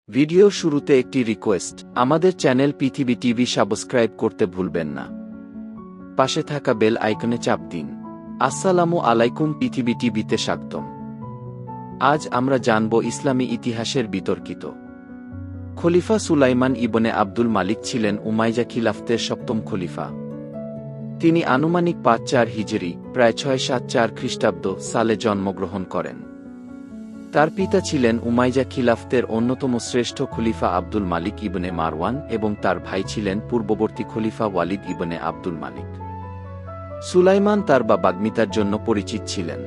Video শুরুতে একটি request, আমাদের চ্যানেল পৃথিবী টিভি সাবস্ক্রাইব করতে ভুলবেন না। পাশে থাকা বেল আইকনে চাপ দিন। আসসালামু আলাইকুম, পৃথিবী টিভিতে স্বাগতম। আজ আমরা জানব ইসলামী ইতিহাসের বিতর্কিত খলিফা সুলাইমান ইবনে আব্দুল মালিক ছিলেন উমাইয়া খিলাফতের সপ্তম খলিফা। তিনি আনুমানিক ৫-৪ হিজরি প্রায় ৬-৭-৪ খ্রিস্টাব্দ সালে জন্মগ্রহণ করেন। তার পিতা ছিলেন উমাইয়া খিলাফতের অন্যতম শ্রেষ্ঠ খলিফা আব্দুল মালিক ইবনে মারওয়ান এবং তার ভাই ছিলেন পূর্ববর্তী খলিফা ওয়ালিদ ইবনে আব্দুল মালিক। সুলাইমান তার বাগ্মিতার জন্য পরিচিত ছিলেন,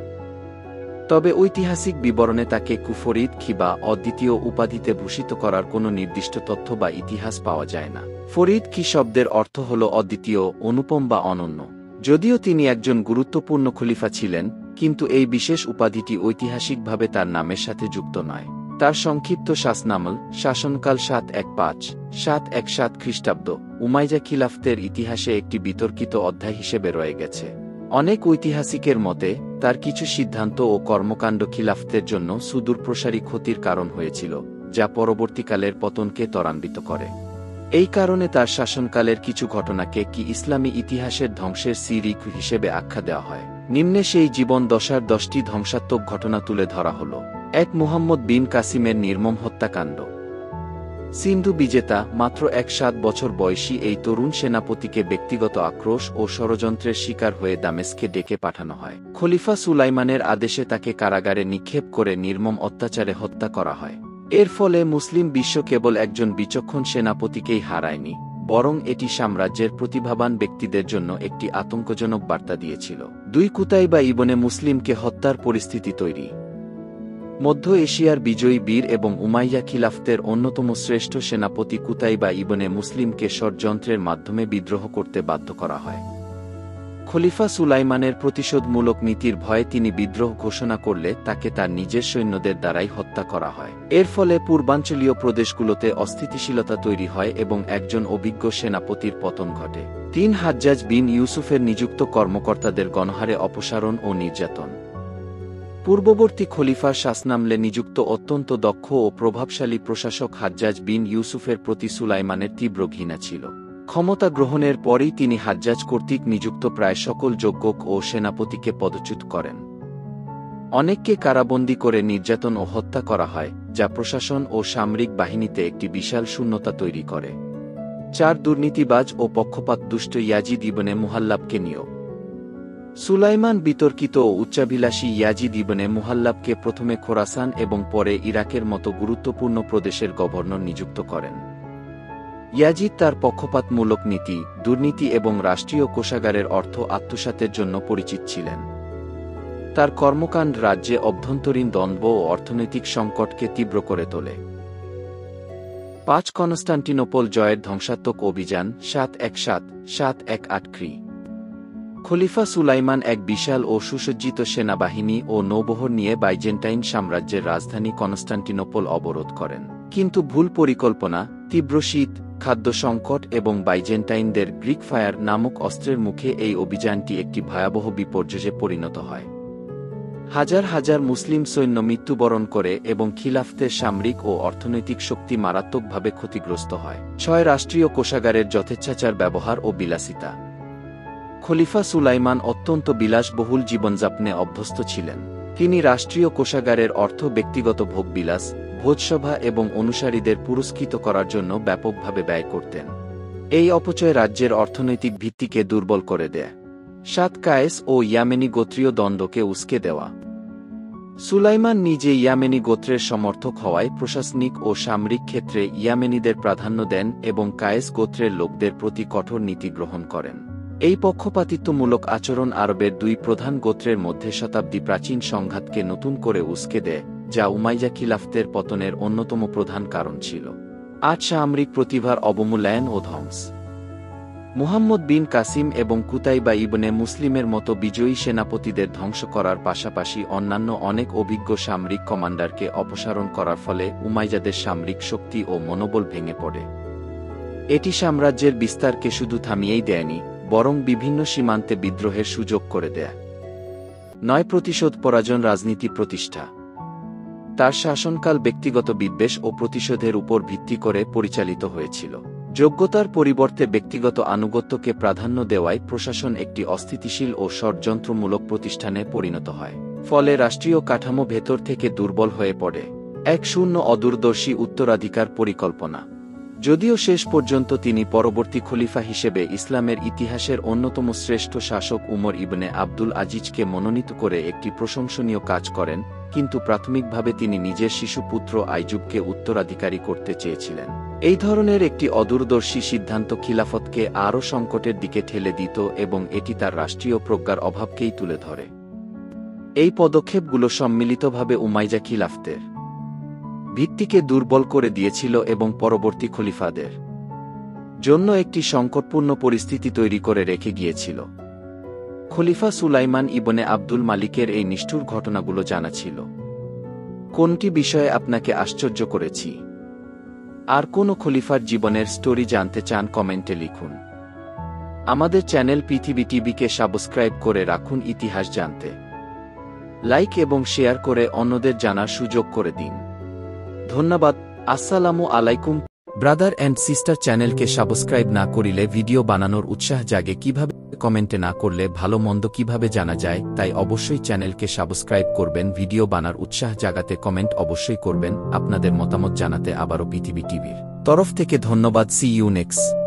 তবে ঐতিহাসিক বিবরণে তাকে কুফরিদ খিবা অদ্বিতীয় উপাধিতে ভূষিত করার কোনো নির্দিষ্ট তথ্য বা ইতিহাস পাওয়া যায় না। ফরিদ কি শব্দের অর্থ হল অদ্বিতীয়, অনুপম বা অনন্য। যদিও তিনি একজন গুরুত্বপূর্ণ খলিফা ছিলেন, কিন্তু এই বিশেষ উপাধিটি ঐতিহাসিকভাবে তার নামের সাথে যুক্ত নয়। তার সংক্ষিপ্ত শাসনামল শাসনকাল 715-717 খ্রিস্টাব্দ উমাইয়া খিলাফতের ইতিহাসে একটি বিতর্কিত অধ্যায় হিসেবে রয়ে গেছে। অনেক ঐতিহাসিকের মতে তার কিছু সিদ্ধান্ত ও কর্মকাণ্ড খিলাফতের জন্য সুদূরপ্রসারী ক্ষতির কারণ হয়েছিল, যা পরবর্তীকালের পতনকে ত্বরান্বিত করে। এই কারণে তার শাসনকালের কিছু ঘটনাকে কি ইসলামী ইতিহাসের ধ্বংসের সিরিক হিসেবে আখ্যা দেওয়া হয়। নিম্নে সেই জীবন দশার 10টি ধ্বংসাত্মক ঘটনা তুলে ধরা হল। ১. মুহাম্মদ বিন কাসিমের নির্মম হত্যাকাণ্ড। সিন্ধু বিজেতা মাত্র 7 বছর বয়সী এই তরুণ সেনাপতিকে ব্যক্তিগত আক্রোশ ও ষড়যন্ত্রের শিকার হয়ে দামেস্কে ডেকে পাঠানো হয়। খলিফা সুলাইমানের আদেশে তাকে কারাগারে নিক্ষেপ করে নির্মম অত্যাচারে হত্যা করা হয়। এর ফলে মুসলিম বিশ্ব কেবল একজন বিচক্ষণ সেনাপতিকেই হারায়নি, বরং এটি সাম্রাজ্যের প্রতিভাবান ব্যক্তিদের জন্য একটি আতঙ্কজনক বার্তা দিয়েছিল। ২. কুতাইবা ইবনে মুসলিমকে হত্যার পরিস্থিতি তৈরি। মধ্য এশিয়ার বিজয়ী বীর এবং উমাইয়া খিলাফতের অন্যতম শ্রেষ্ঠ সেনাপতি কুতাইবা ইবনে মুসলিমকে ষড়যন্ত্রের মাধ্যমে বিদ্রোহ করতে বাধ্য করা হয়। খলিফা সুলাইমানের প্রতিশোধমূলক নীতির ভয়ে তিনি বিদ্রোহ ঘোষণা করলে তাকে তার নিজের সৈন্যদের দ্বারাই হত্যা করা হয়। এর ফলে পূর্বাঞ্চলীয় প্রদেশগুলোতে অস্থিতিশীলতা তৈরি হয় এবং একজন অভিজ্ঞ সেনাপতির পতন ঘটে। ৩. হাজ্জাজ বিন ইউসুফের নিযুক্ত কর্মকর্তাদের গণহারে অপসারণ ও নির্যাতন। পূর্ববর্তী খলিফার শাসনামলে নিযুক্ত অত্যন্ত দক্ষ ও প্রভাবশালী প্রশাসক হাজ্জাজ বিন ইউসুফের প্রতি সুলাইমানের তীব্র ঘৃণা ছিল। ক্ষমতা গ্রহণের পরেই তিনি হাজ্জাজ কর্তৃক নিযুক্ত প্রায় সকল যোগ্য ও সেনাপতিকে পদচ্যুত করেন। অনেককে কারাবন্দী করে নির্যাতন ও হত্যা করা হয়, যা প্রশাসন ও সামরিক বাহিনীতে একটি বিশাল শূন্যতা তৈরি করে। ৪. দুর্নীতিবাজ ও পক্ষপাতদুষ্ট ইয়াজিদ ইবনে মুহাল্লাবকে নিয়োগ। সুলাইমান বিতর্কিত ও উচ্চাভিলাষী ইয়াজিদ ইবনে মুহাল্লাবকে প্রথমে খোরাসান এবং পরে ইরাকের মতো গুরুত্বপূর্ণ প্রদেশের গভর্নর নিযুক্ত করেন। ইয়াজিদ তার পক্ষপাতমূলক নীতি, দুর্নীতি এবং রাষ্ট্রীয় কোষাগারের অর্থ আত্মসাতের জন্য পরিচিত ছিলেন। তার কর্মকাণ্ড রাজ্যে অভ্যন্তরীণ দ্বন্দ্ব ও অর্থনৈতিক সংকটকে তীব্র করে তোলে। ৫. কনস্টান্টিনোপল জয়ের ধ্বংসাত্মক অভিযান 717-718 খ্রি। খলিফা সুলাইমান এক বিশাল ও সুসজ্জিত সেনাবাহিনী ও নৌবহর নিয়ে বাইজেন্টাইন সাম্রাজ্যের রাজধানী কনস্টান্টিনোপল অবরোধ করেন। কিন্তু ভুল পরিকল্পনা, তীব্র শীত, খাদ্য সংকট এবং বাইজেন্টাইনদের গ্রিক ফায়ার নামক অস্ত্রের মুখে এই অভিযানটি একটি ভয়াবহ বিপর্যয়ে পরিণত হয়। হাজার হাজার মুসলিম সৈন্য মৃত্যুবরণ করে এবং খিলাফতের সামরিক ও অর্থনৈতিক শক্তি মারাত্মকভাবে ক্ষতিগ্রস্ত হয়। ৬. রাষ্ট্রীয় কোষাগারের যথেচ্ছাচার ব্যবহার ও বিলাসিতা। খলিফা সুলাইমান অত্যন্ত বিলাসবহুল জীবনযাপনে অভ্যস্ত ছিলেন। তিনি রাষ্ট্রীয় কোষাগারের অর্থ ব্যক্তিগত ভোগবিলাস, ভোজসভা এবং অনুসারীদের পুরস্কৃত করার জন্য ব্যাপকভাবে ব্যয় করতেন। এই অপচয় রাজ্যের অর্থনৈতিক ভিত্তিকে দুর্বল করে দেয়। ৭. কায়েস ও ইয়ামেনি গোত্রীয় দ্বন্দ্বকে উস্কে দেওয়া। সুলাইমান নিজে ইয়ামেনি গোত্রের সমর্থক হওয়ায় প্রশাসনিক ও সামরিক ক্ষেত্রে ইয়ামেনিদের প্রাধান্য দেন এবং কায়েস গোত্রের লোকদের প্রতি কঠোর নীতি গ্রহণ করেন। এই পক্ষপাতিত্বমূলক আচরণ আরবের ২ প্রধান গোত্রের মধ্যে শতাব্দী প্রাচীন সংঘাতকে নতুন করে উস্কে দেয়, যা উমাইয়া খিলাফতের পতনের অন্যতম প্রধান কারণ ছিল। ৮. সামরিক প্রতিভার অবমূল্যায়ন ও ধ্বংস। মুহাম্মদ বিন কাসিম এবং কুতাইবা ইবনে মুসলিমের মতো বিজয়ী সেনাপতিদের ধ্বংস করার পাশাপাশি অন্যান্য অনেক অভিজ্ঞ সামরিক কমান্ডারকে অপসারণ করার ফলে উমাইয়াদের সামরিক শক্তি ও মনোবল ভেঙে পড়ে। এটি সাম্রাজ্যের বিস্তারকে শুধু থামিয়েই দেয়নি, বরং বিভিন্ন সীমান্তে বিদ্রোহের সুযোগ করে দেয়। ৯. প্রতিশোধ পরায়ণ রাজনীতি প্রতিষ্ঠা। তার শাসনকাল ব্যক্তিগত বিদ্বেষ ও প্রতিশোধের উপর ভিত্তি করে পরিচালিত হয়েছিল। যোগ্যতার পরিবর্তে ব্যক্তিগত আনুগত্যকে প্রাধান্য দেওয়ায় প্রশাসন একটি অস্থিতিশীল ও ষড়যন্ত্রমূলক প্রতিষ্ঠানে পরিণত হয়। ফলে রাষ্ট্রীয় কাঠামো ভেতর থেকে দুর্বল হয়ে পড়ে। এক শূন্য অদূরদর্শী উত্তরাধিকার পরিকল্পনা। যদিও শেষ পর্যন্ত তিনি পরবর্তী খলিফা হিসেবে ইসলামের ইতিহাসের অন্যতম শ্রেষ্ঠ শাসক উমর ইবনে আবদুল আজিজকে মনোনীত করে একটি প্রশংসনীয় কাজ করেন, কিন্তু প্রাথমিকভাবে তিনি নিজের শিশুপুত্র আইজুবকে উত্তরাধিকারী করতে চেয়েছিলেন। এই ধরনের একটি অদূরদর্শী সিদ্ধান্ত খিলাফতকে আরও সংকটের দিকে ঠেলে দিত এবং এটি তার রাষ্ট্রীয় প্রজ্ঞার অভাবকেই তুলে ধরে। এই পদক্ষেপগুলো সম্মিলিতভাবে উমাইয়া খিলাফতের ভিত্তিকে দুর্বল করে দিয়েছিল এবং পরবর্তী খলিফাদের জন্য একটি সংকটপূর্ণ পরিস্থিতি তৈরি করে রেখে গিয়েছিল। খলিফা সুলাইমান ইবনে আব্দুল মালিকের এই নিষ্ঠুর ঘটনাগুলো জানা ছিল। কোনটি বিষয়ে আপনাকে আশ্চর্য করেছি? আর কোনো খলিফার জীবনের স্টোরি জানতে চান কমেন্টে লিখুন। আমাদের চ্যানেল পৃথিবী টিভিকে সাবস্ক্রাইব করে রাখুন ইতিহাস জানতে। লাইক এবং শেয়ার করে অন্যদের জানার সুযোগ করে দিন। ধন্যবাদ। আসসালামু আলাইকুম। ব্রাদার অ্যান্ড সিস্টার, চ্যানেলকে সাবস্ক্রাইব না করিলে ভিডিও বানানোর উৎসাহ জাগে কিভাবে? কমেন্টে না করলে ভালো মন্দ কিভাবে জানা যায়? তাই অবশ্যই চ্যানেলকে সাবস্ক্রাইব করবেন। ভিডিও বানার উৎসাহ জাগাতে কমেন্ট অবশ্যই করবেন। আপনাদের মতামত জানাতে আবারও পৃথিবী টিভির তরফ থেকে ধন্যবাদ। See you next.